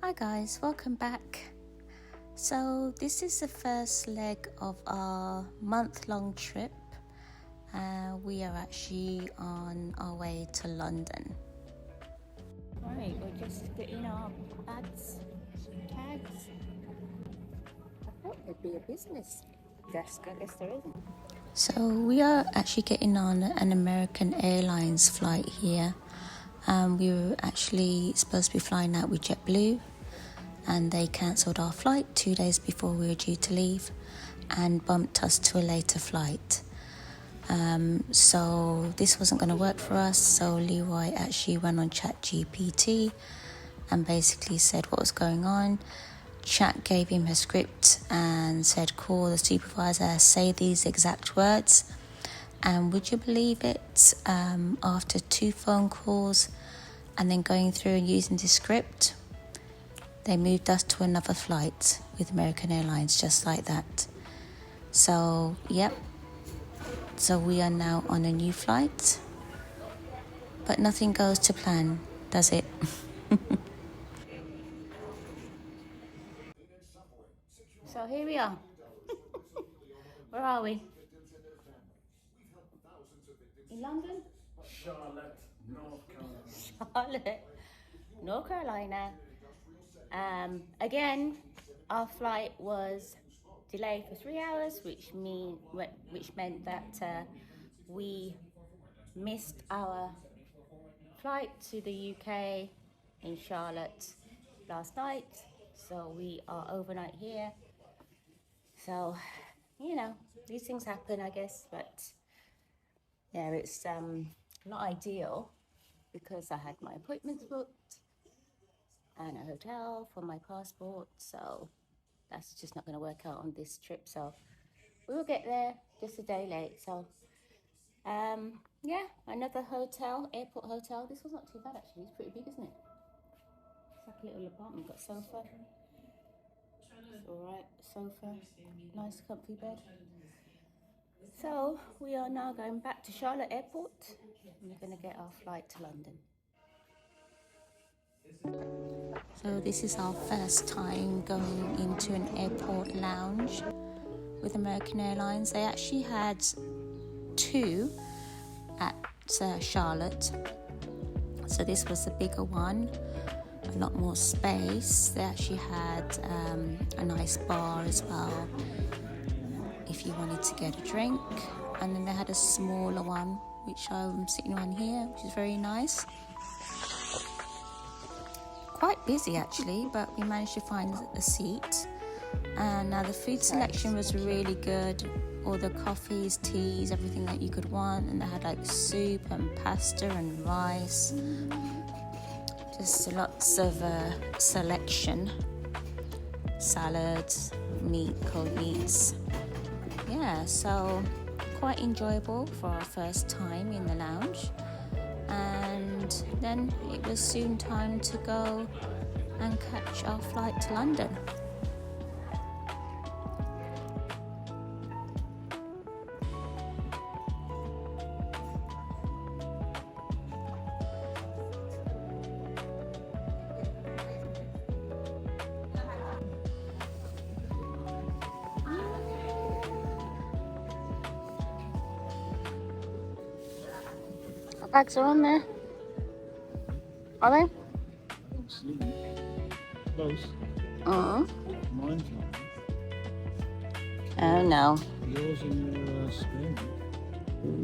Hi guys, welcome back. So this is the first leg of our month-long trip. We are actually on our way to London. Right, we're just getting our bags, tags. I thought there'd be a business desk, I guess there isn't. So we are actually getting on an American Airlines flight here. We were actually supposed to be flying out with JetBlue, and they cancelled our flight 2 days before we were due to leave and bumped us to a later flight. So this wasn't going to work for us, so Leroy actually went on ChatGPT and basically said what was going on. Chat gave him a script and said, call the supervisor, say these exact words. And would you believe it, after 2 phone calls and then going through and using the script, they moved us to another flight with American Airlines, just like that. So, yep. So we are now on a new flight. But nothing goes to plan, does it? So here we are. Where are we? In London? Charlotte, North Carolina. Charlotte, North Carolina. Again, our flight was delayed for 3 hours, which meant that we missed our flight to the UK in Charlotte last night. So we are overnight here. So, these things happen, I guess, but yeah, it's not ideal because I had my appointments booked and a hotel for my passport, so that's just not going to work out on this trip. So we will get there just a day late. So yeah, another hotel, airport hotel. This was not too bad actually. It's pretty big, isn't it? It's like a little apartment. Got sofa. It's all right. Sofa, nice comfy bed. So we are now going back to Charlotte Airport. And we're going to get our flight to London. So this is our first time going into an airport lounge with American Airlines. They actually had 2 at Charlotte. So this was the bigger one, a lot more space. They actually had a nice bar as well if you wanted to get a drink. And then they had a smaller one, which I'm sitting on here, which is very nice. Quite busy actually, but we managed to find a seat. And the food selection was really good. All the coffees, teas, everything that you could want. And they had like soup and pasta and rice. Just lots of selection. Salads, meat, cold meats. Yeah, so quite enjoyable for our first time in the lounge. And then it was soon time to go and catch our flight to London. Our bags are on there. Are they? Close. Mine's not. Oh no. Yours in your screen.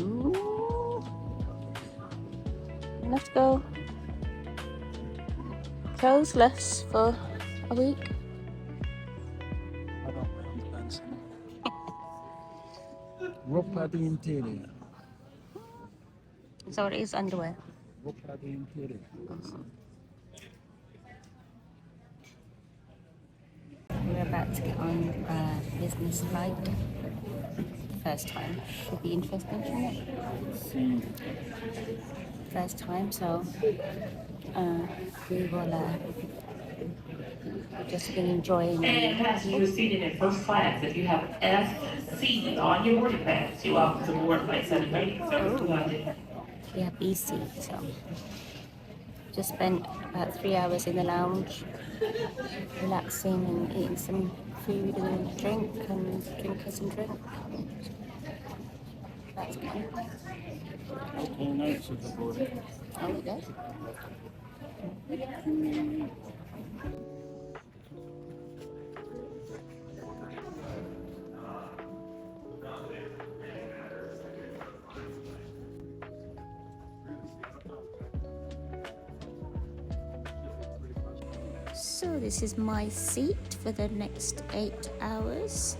Ooh. Let's go. Closeless for a week. I don't know. Fancy. Rock Paddy Interior. So it is underwear. Rock Paddy Interior. We're about to get on a business flight. First time. Should be interesting, shouldn't it? First time, so we will just been enjoying. And passengers seated in first class, if you have SC on your boarding pass, you are to board flight 730 service to London. We have BC, so Just spent about 3 hours in the lounge, relaxing and eating some food and drink and drinking some drink. That's good. Alcohol notes of the body. Oh, it does. So this is my seat for the next 8 hours.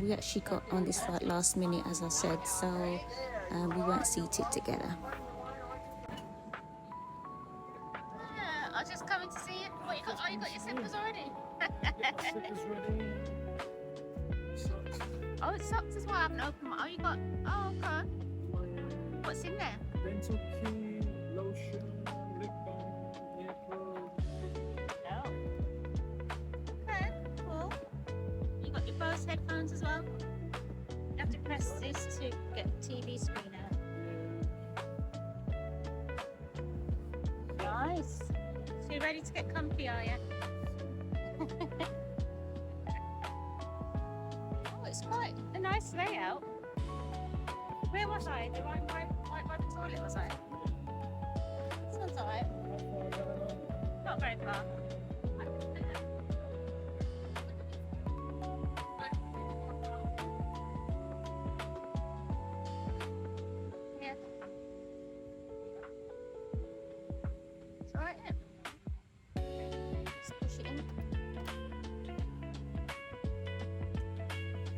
We actually got on this flight last minute, as I said, so we weren't seated together. I was just coming to see you. What you got? Oh, you got your slippers already? Slippers ready. Socks. Oh, socks as well. I haven't opened. Oh, you got. Oh, okay. What's in there? Dental key, lotion, lip balm, ear probe. Oh. Okay, cool. You got your Bose headphones as well? You have to press this to get the TV screen out. Nice. So you're ready to get comfy, are you? Oh, it's quite a nice layout. Where was I? Right by the toilet, was I? Sounds alright. Not very far. Yeah. It's alright, isn't it? Just push it in.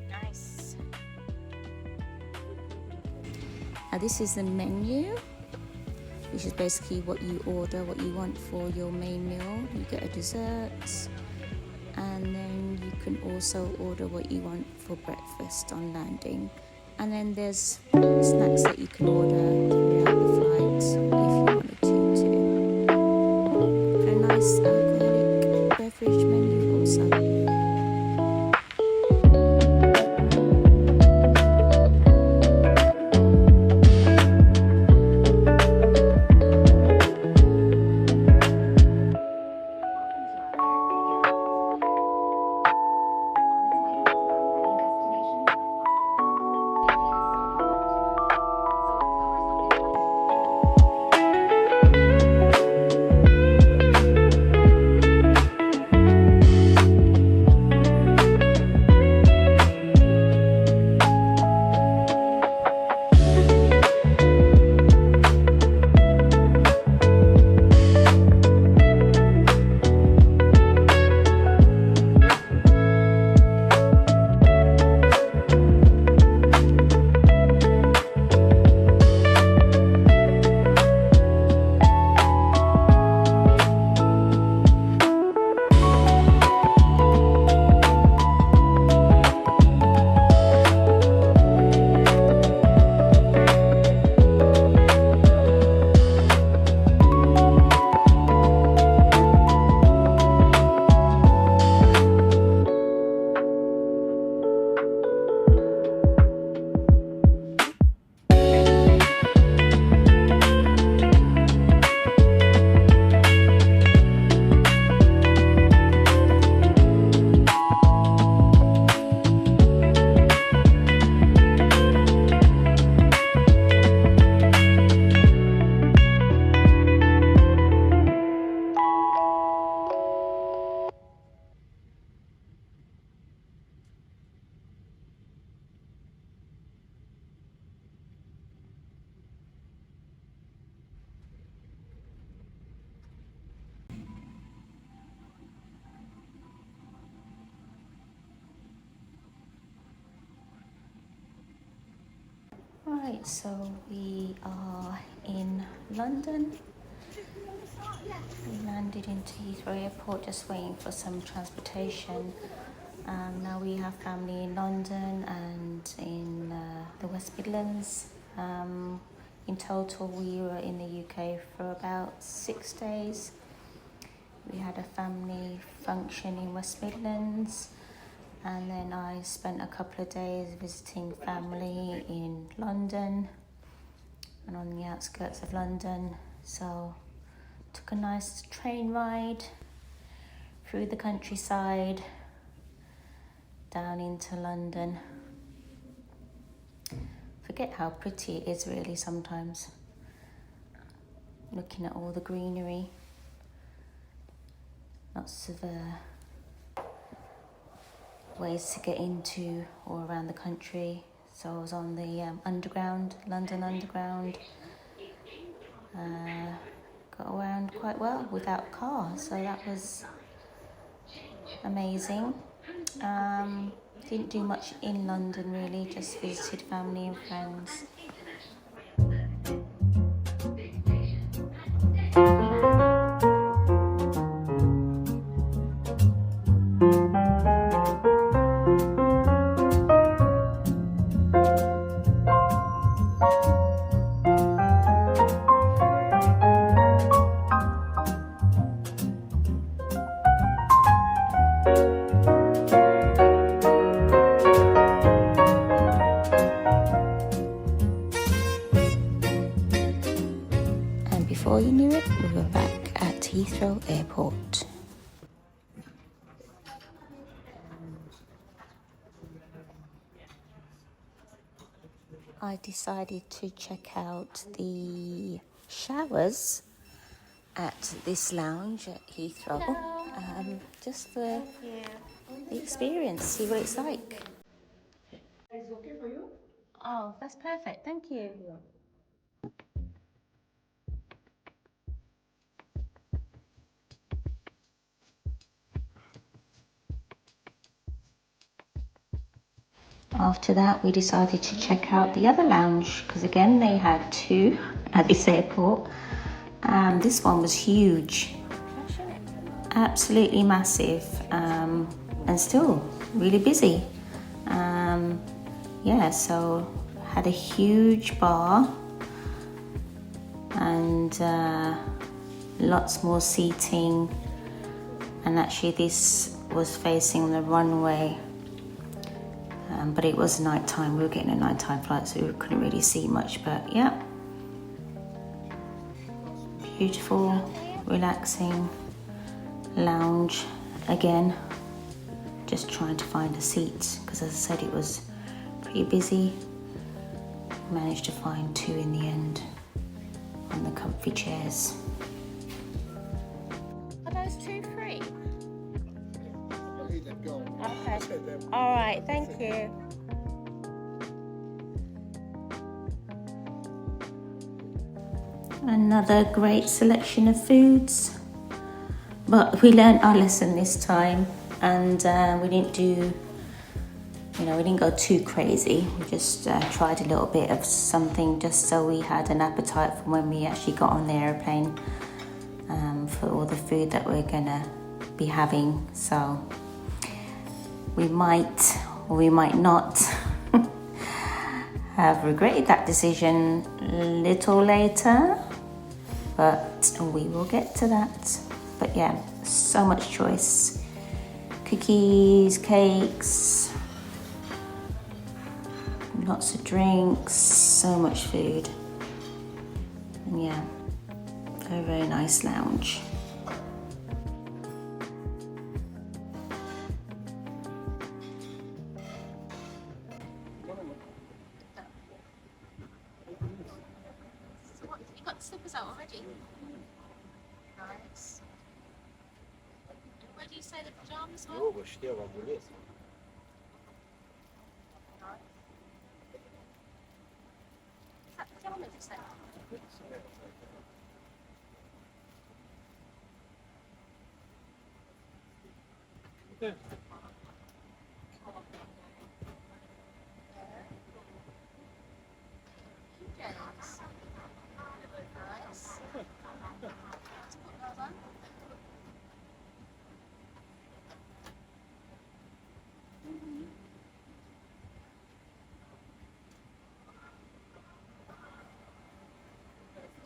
Nice. Now this is the menu, which is basically what you order, what you want for your main meal. You get a dessert, and then you can also order what you want for breakfast on landing. And then there's snacks that you can order throughout the flight if you wanted to too. A nice alcoholic beverage menu also. Right, so we are in London. We landed into Heathrow Airport, just waiting for some transportation. Now we have family in London and in the West Midlands. In total, we were in the UK for about 6 days. We had a family function in West Midlands, and then I spent a couple of days visiting family in London and on the outskirts of London. So took a nice train ride through the countryside down into London. Forget how pretty it is really sometimes, looking at all the greenery. Lots of ways to get into or around the country. So I was on the Underground, London Underground. Got around quite well without a car, so that was amazing. Didn't do much in London really, just visited family and friends. And before you knew it, we were back at Heathrow Airport. I decided to check out the showers at this lounge at Heathrow, just for the experience, see what it's like. Is it okay for you? Oh, that's perfect, thank you. After that, we decided to check out the other lounge because again, they had two at this airport. This one was huge, absolutely massive, and still really busy. Yeah, so had a huge bar and lots more seating, and actually this was facing the runway. But it was nighttime. We were getting a nighttime flight, so we couldn't really see much. But yeah, beautiful, relaxing lounge. Again, just trying to find a seat because, as I said, it was pretty busy. Managed to find two in the end on the comfy chairs. Are those two free? Okay. All right, thank you. Another great selection of foods, but we learned our lesson this time, and we didn't do, we didn't go too crazy. We just tried a little bit of something just so we had an appetite for when we actually got on the airplane, for all the food that we're gonna be having. So we might or we might not have regretted that decision a little later, but we will get to that. But yeah, so much choice. Cookies, cakes, lots of drinks, so much food. And yeah, very, very nice lounge. You got the slippers out already? Nice. Where do you say the pajamas were? Eu gostei, uma beleza. Is that pajamas you said? Okay. James. Nice. Let's put those on.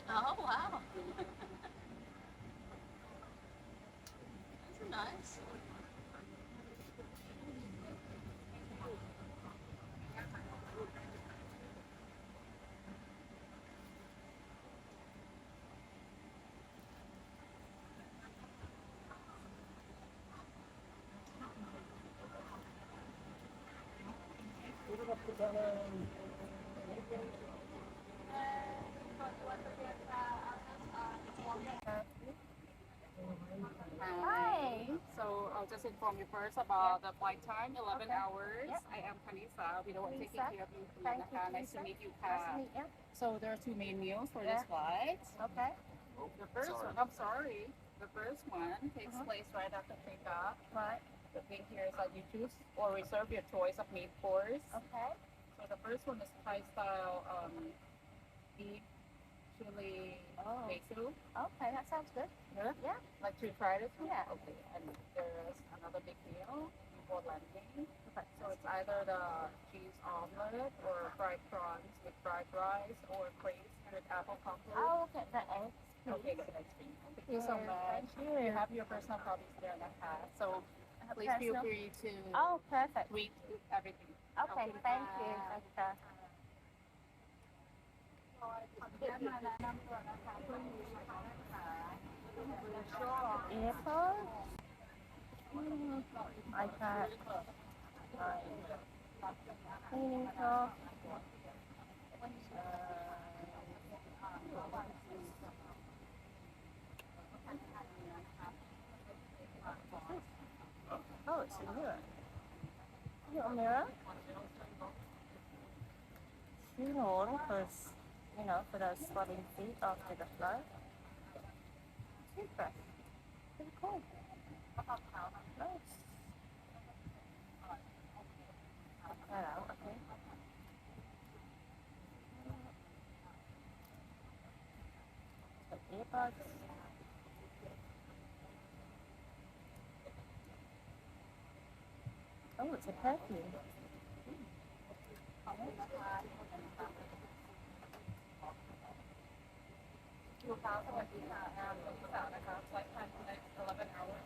Oh, wow. Those are nice. Hi. So I'll just inform you first about the flight time, 11 hours. Yep. I am Kanisa. I'll be the one taking Lisa. care of you. Thank you, Nice to Lisa. meet you, Nice to Kat. meet you. So there are two main meals for Yeah. this flight. Okay. The first one, I'm sorry. The first one takes place right after takeoff. Right. The thing here is that you choose or reserve your choice of meat course. Okay. So the first one is Thai style beef chili Oh. basil. Okay, that sounds good. Yeah? Yeah. Like to try this one? Yeah. Okay. And there's another big meal before landing. Okay. So it's either the cheese omelet or fried prawns with fried rice or crepes with apple compote. I'll get that egg. Okay, good. Thank you so much. Thank you. You have your personal copies there in the past. So please feel Personal? free to Oh, perfect. read everything. Okay, thank you. Okay. เดี๋ยวมาแนะนำตัวนะคะเพื่อนมีนะคะ Apple. I got cleaning cloth. Oh, it's a mirror. Little mirror. Shoehorn, because, you know, for those swelling feet after the flight. Toothbrush. Pretty cool. Nice. Check that out, okay. Some earbuds. Oh, it's a perfume. ลูกค้าสวัสดีค่ะคุณสาวนะคะ flight time for next 11 hours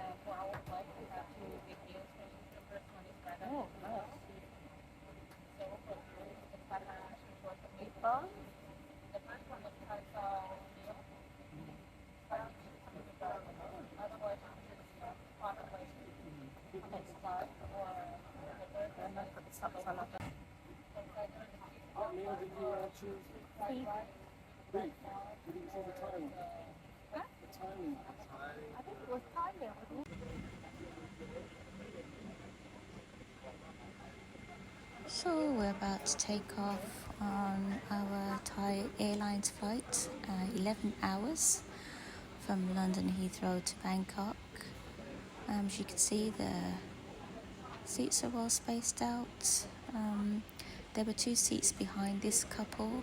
and for our flight we have two big meals for you. The first one is right Oh, after nice. so for you it's panache with the meat. Meatball? The first one is Thai style meal. Otherwise it's contemplation. It's fun or the third And one I put the socks on it. What meal did you choose? Beef. Beef. You didn't choose the Thai one. The Thai one. I think it was Thailand, wasn't it? So we're about to take off on our Thai Airlines flight, 11 hours from London Heathrow to Bangkok. As you can see, the seats are well spaced out. There were two seats behind this couple,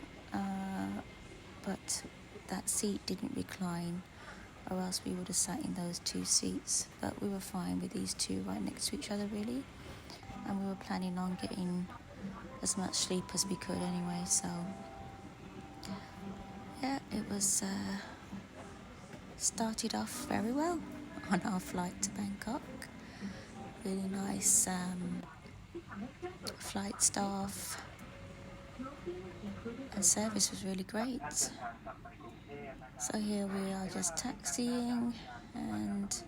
but that seat didn't recline, or else we would have sat in those two seats. But we were fine with these two right next to each other, really. And we were planning on getting as much sleep as we could anyway, so yeah, it was started off very well on our flight to Bangkok. Really nice flight staff, and service was really great. So here we are just taxiing, and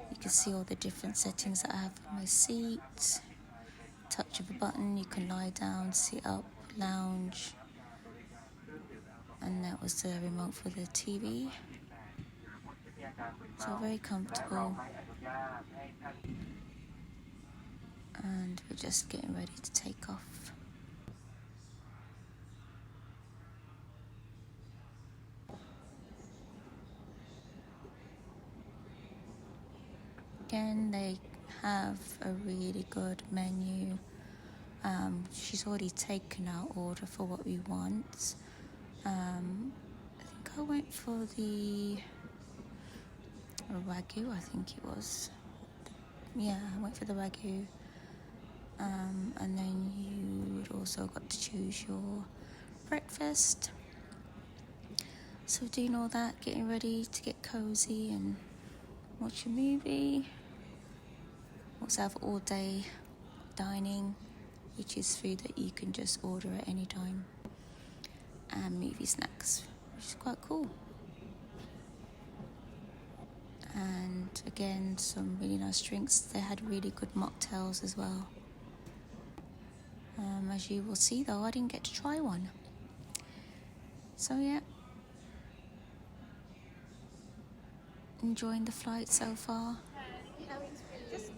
you can see all the different settings that I have on my seat. Touch of a button, you can lie down, sit up, lounge, and that was the remote for the TV. So very comfortable, and we're just getting ready to take off. Again, they have a really good menu. She's already taken our order for what we want. I think I went for the Wagyu, I think it was. Yeah, I went for the Wagyu. And then you also got to choose your breakfast. So doing all that, getting ready to get cozy and watch a movie. Also have all day dining, which is food that you can just order at any time, and movie snacks, which is quite cool. And again, some really nice drinks. They had really good mocktails as well. As you will see though, I didn't get to try one. So yeah, enjoying the flight so far. Just, do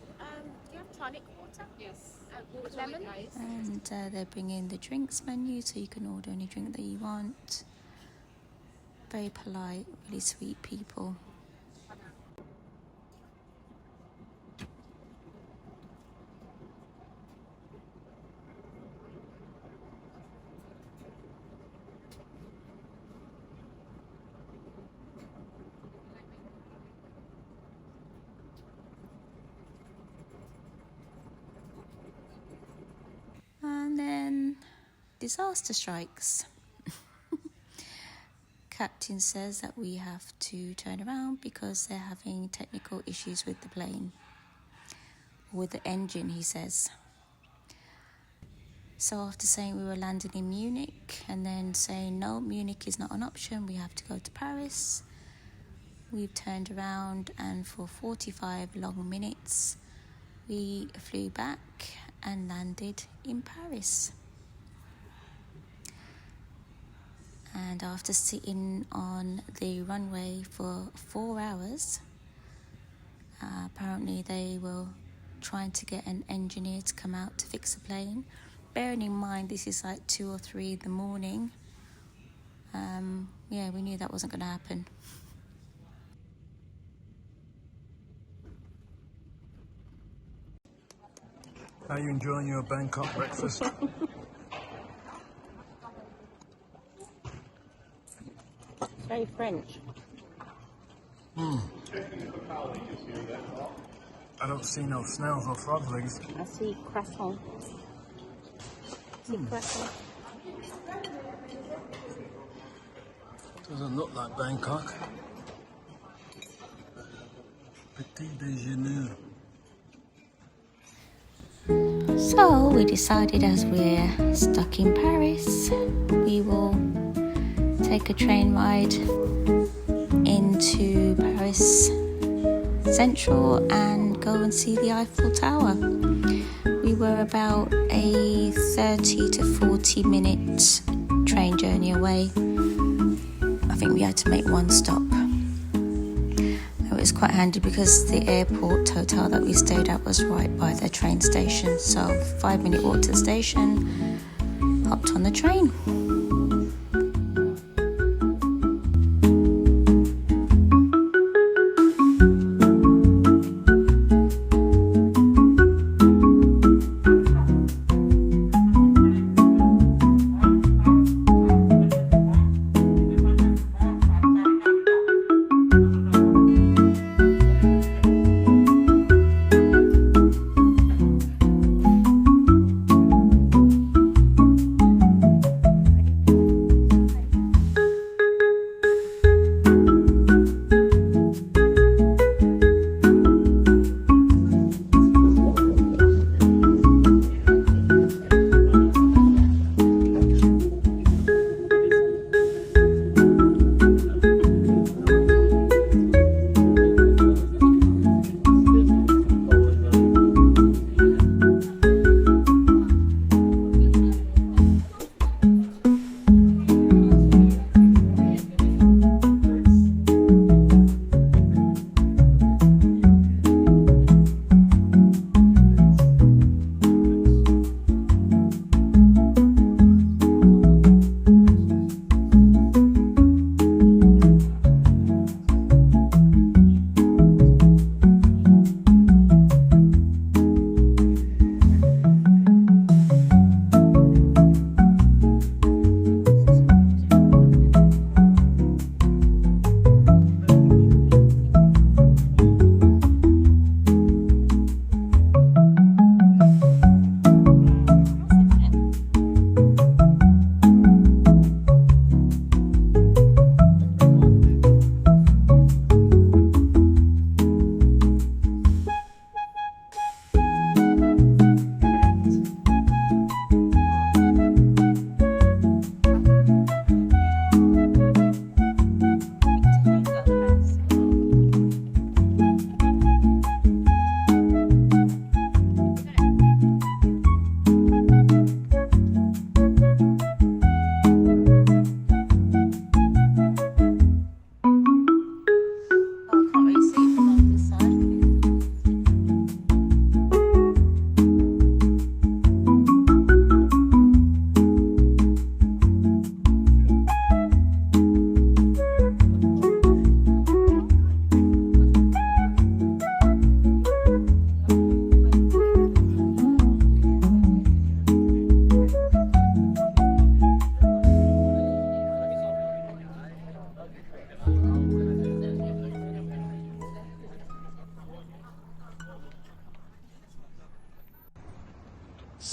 you have tonic water? Yes. With lemon? And they're bringing the drinks menu, so you can order any drink that you want. Very polite, really sweet people. And then disaster strikes. Captain says that we have to turn around because they're having technical issues with the plane. With the engine, he says. So after saying we were landing in Munich and then saying no, Munich is not an option, we have to go to Paris, we've turned around and for 45 long minutes we flew back and landed in Paris. And after sitting on the runway for 4 hours, apparently they were trying to get an engineer to come out to fix the plane. Bearing in mind this is like 2 or 3 in the morning. Yeah, we knew that wasn't going to happen. How are you enjoying your Bangkok breakfast? It's very French. I don't see no snails or frog legs. I see croissant. Croissant. Doesn't look like Bangkok. Petit déjeuner. So we decided, as we're stuck in Paris, we will take a train ride into Paris Central and go and see the Eiffel Tower. We were about a 30 to 40 minute train journey away. I think we had to make one stop. It was quite handy because the airport hotel that we stayed at was right by the train station. So 5-minute walk to the station, hopped on the train.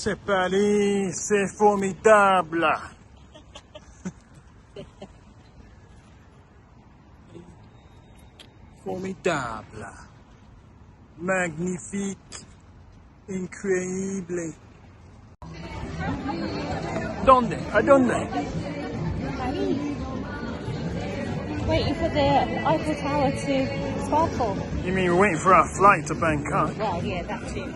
C'est Paris, c'est formidable. Formidable. Magnifique. Increíble. ¿Dónde? ¿A dónde? Waiting for the Eiffel Tower to sparkle. You mean we're waiting for our flight to Bangkok? Well, yeah, that too.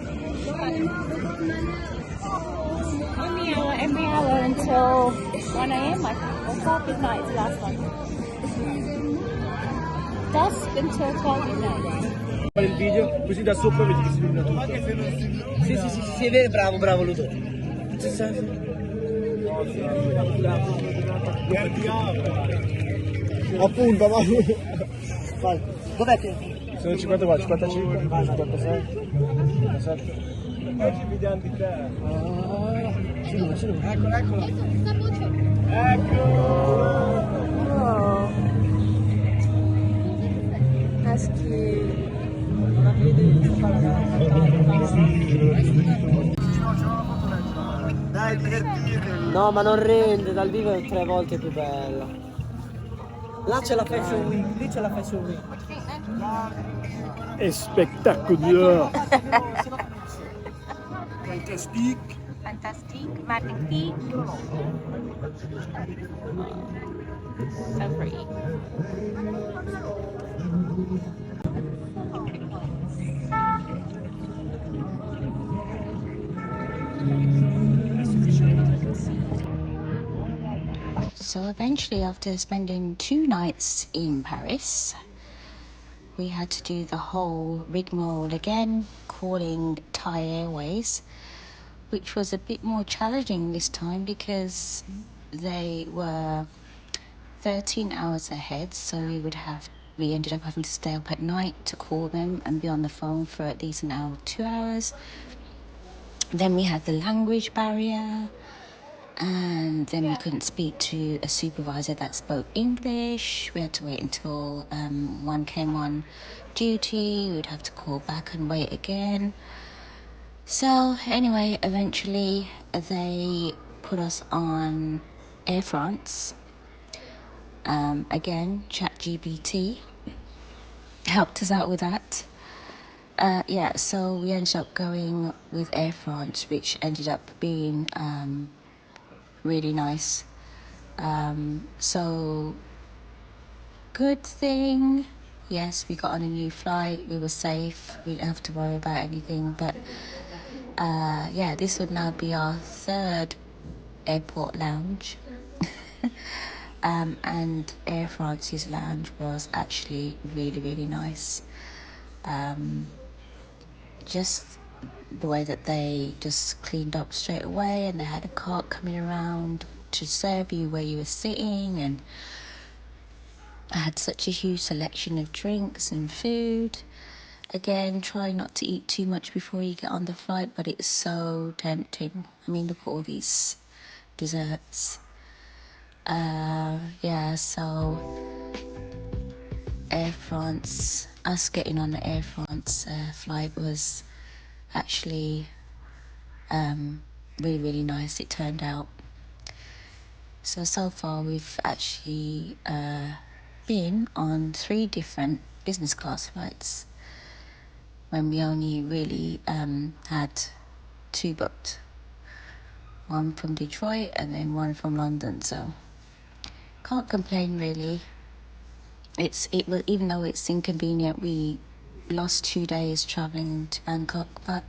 Every hour until 1 a.m. I think, or 12 midnight is the last one. Dusk until 12 midnight. Il video così da sopra vedi che si illumina tutto. Sì, vede, bravo Ludo. Appunto, ma vai. Dov'è che? Sono 54, 55, 56, 57. Oggi vediamo di te. Eccola. Ecco! Oh, that's cute. Dai, divertitevi. No, ma non rende, dal vivo è 3 volte più bella. Là c'è la Fashion Week, lì c'è la Fashion Week. È spectaculaire. Fantastique. Fantastique, magnifique. So pretty. So eventually, after spending 2 nights in Paris, we had to do the whole rigmarole again, calling Thai Airways, which was a bit more challenging this time because they were 13 hours ahead, so we ended up having to stay up at night to call them and be on the phone for at least an hour, 2 hours. Then we had the language barrier, and then we couldn't speak to a supervisor that spoke English. We had to wait until one came on duty. We would have to call back and wait again. So anyway, eventually they put us on Air France. Again, ChatGPT helped us out with that. So we ended up going with Air France, which ended up being really nice. So good thing, yes, we got on a new flight, we were safe, we didn't have to worry about anything. But this would now be our 3rd airport lounge. And Air France's lounge was actually really, really nice. Just the way that they just cleaned up straight away, and they had a cart coming around to serve you where you were sitting, and I had such a huge selection of drinks and food. Again, try not to eat too much before you get on the flight, but it's so tempting. I mean, look at all these desserts. So Air France, us getting on the Air France flight was actually really, really nice, it turned out. So far we've actually been on 3 different business class flights when we only really had 2 booked. One from Detroit and then one from London, so can't complain really. It was, even though it's inconvenient, we lost 2 days traveling to Bangkok, but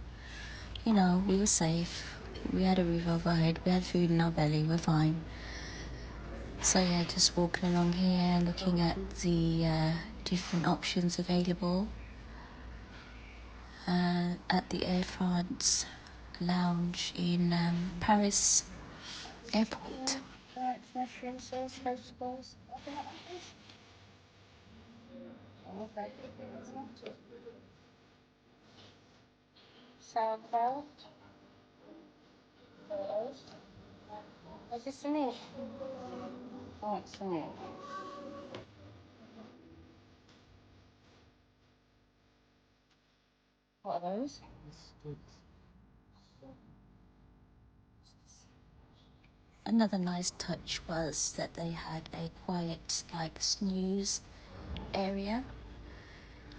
we were safe. We had a roof over our head, we had food in our belly, we're fine. So just walking along here, looking at the different options available at the Air France lounge in Paris airport. SoundCloud. Is this in it? Oh, it's in it. What are those? another nice touch was that they had a quiet, like, snooze area.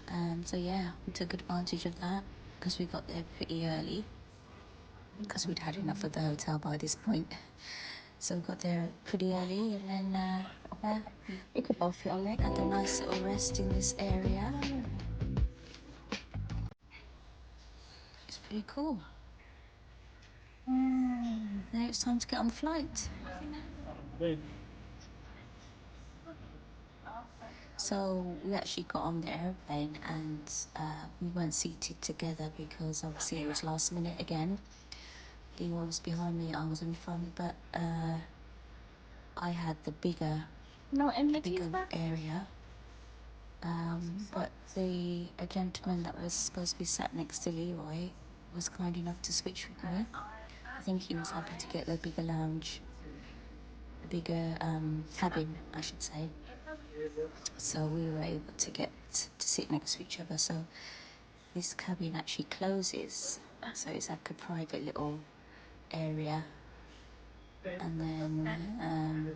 And so, yeah, we took advantage of that because we got there pretty early because we'd had enough of the hotel by this point. So we got there pretty early, and then yeah, we could both feel like had a nice little rest in this area. It's pretty cool. Now it's time to get on the flight. So we actually got on the airplane, and we weren't seated together because obviously it was last minute again. He was behind me, I was in front, but I had the bigger area. But a gentleman that was supposed to be sat next to Leroy was kind enough to switch with me. I think he was happy to get the bigger lounge, the bigger cabin, I should say. So we were able to get to sit next to each other. So this cabin actually closes, so it's like a private little area. And then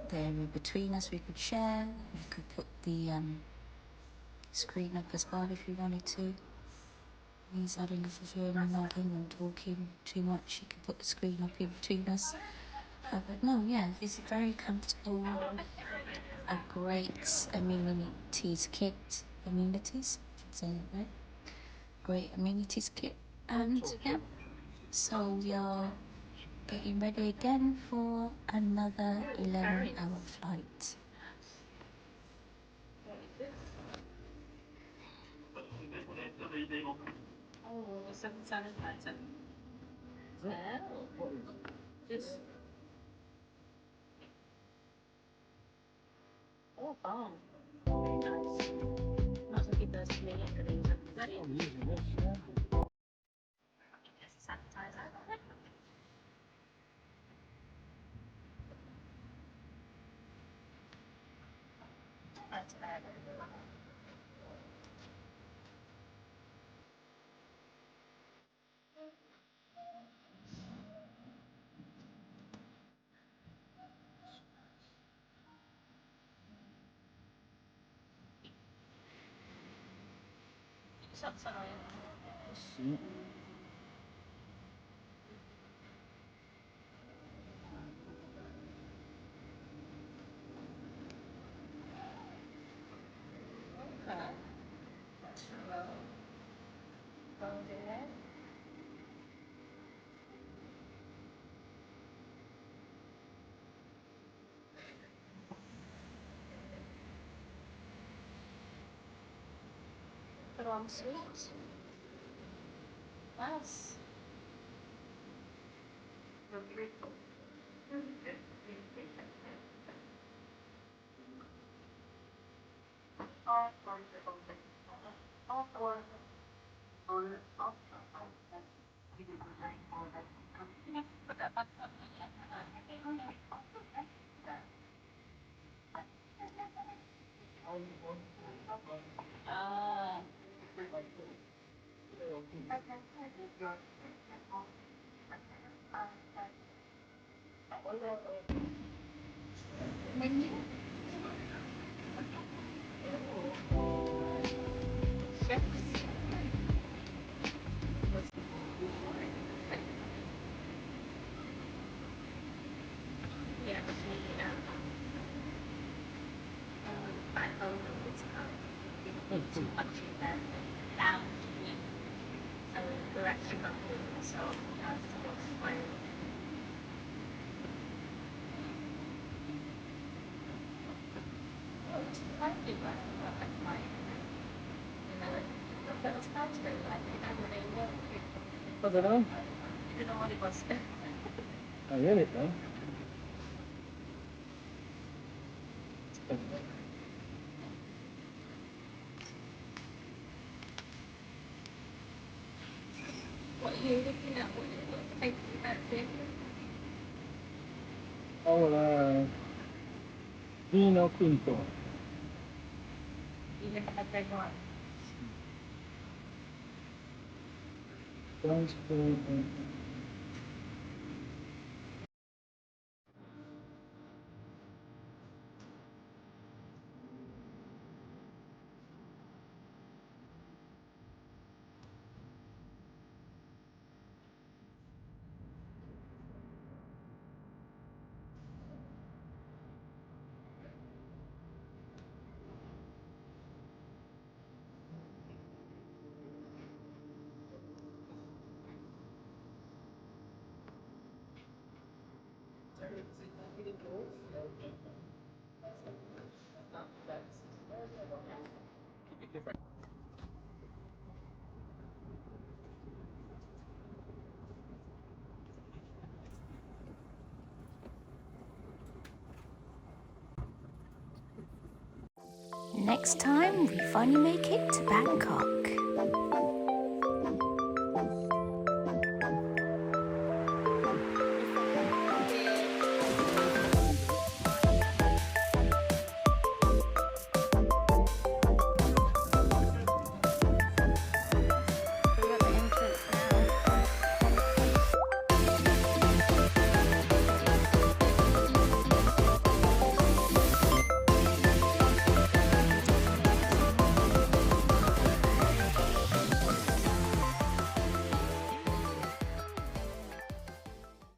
the area between us we could share. We could put the screen up as well if you wanted to. He's having a fulfilling and nagging and talking too much. You can put the screen up in between us. But no, yeah, this is very comfortable. A great amenities kit. Amenities? Should say that right. Great amenities kit. And yeah, so we are getting ready again for another 11-hour flight. Oh, some sanitizer. Oh, just. Oh, bomb. Very nice. Not to keep those to me yet, but sanitizer. That's bad. Sucks annoying. Okay. Well, go there. Put on sweet. Nice. Ah. Yeah, I hope it's too much in that lounge. So we're actually not doing so that's fine. I do like you know, but it sounds very like it doesn't really work. I don't know. You know what it was. I really don't. What are you looking at? What paper that thing? Our Vino Quinto. You look at the red one. Transport. Next time we finally make it to Bangkok.